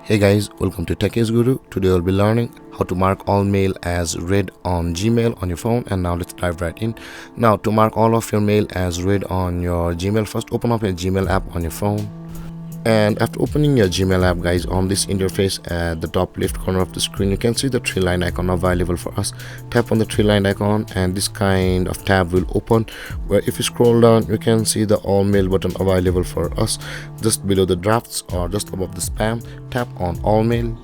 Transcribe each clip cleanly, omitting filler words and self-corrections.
Hey guys, welcome to Techies Guru. Today we'll be learning how to mark all mail as read on Gmail on your phone. And now let's dive right in. Now to mark all of your mail as read on your Gmail, first open up your Gmail app on your phone. And after opening your Gmail app, guys, on this interface at the top left corner of the screen, you can see the three line icon available for us. Tap on the three line icon and this kind of tab will open, where if you scroll down you can see the all mail button available for us just below the drafts or just above the spam. Tap on all mail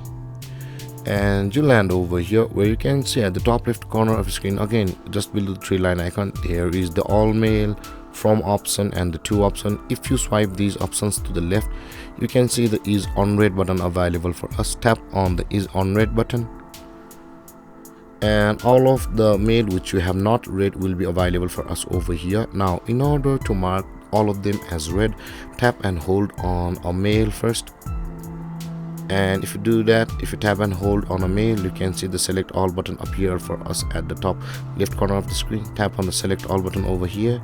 and you land over here where you can see at the top left corner of the screen, again just below the three line icon, there is the all mail from option and the to option. If you swipe these options to the left, you can see the is on read button available for us. Tap on the is on read button and all of the mail which you have not read will be available for us over here. Now in order to mark all of them as read, tap and hold on a mail first, and if you do that, if you tap and hold on a mail, you can see the select all button appear for us at the top left corner of the screen. Tap on the select all button over here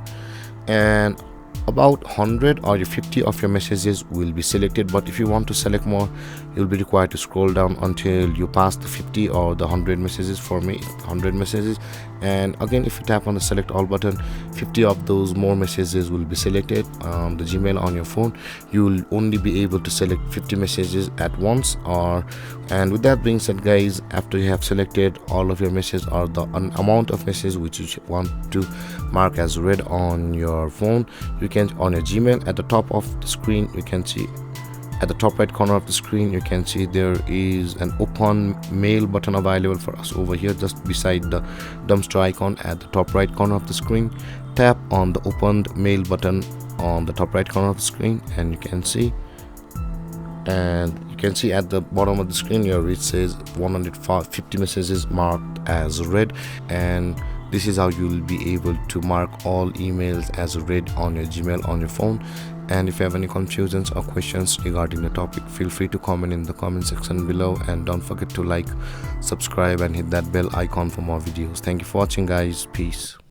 and about 100 or 50 of your messages will be selected, but if you want to select more, you'll be required to scroll down until you pass the 50 or the 100 messages. For me, 100 messages. And again, if you tap on the select all button, 50 of those more messages will be selected on the Gmail on your phone. You will only be able to select 50 messages at once. And with that being said, guys, after you have selected all of your messages or the amount of messages which you want to mark as read on your phone, you can on your Gmail at the top of the screen, you can see at the top right corner of the screen, you can see there is an open mail button available for us over here just beside the dumpster icon at the top right corner of the screen. Tap on the opened mail button on the top right corner of the screen and you can see at the bottom of the screen here it says 150 messages marked as read, and this is how you will be able to mark all emails as read on your Gmail on your phone. And if you have any confusions or questions regarding the topic, feel free to comment in the comment section below, and don't forget to like, subscribe and hit that bell icon for more videos. Thank you for watching, guys. Peace.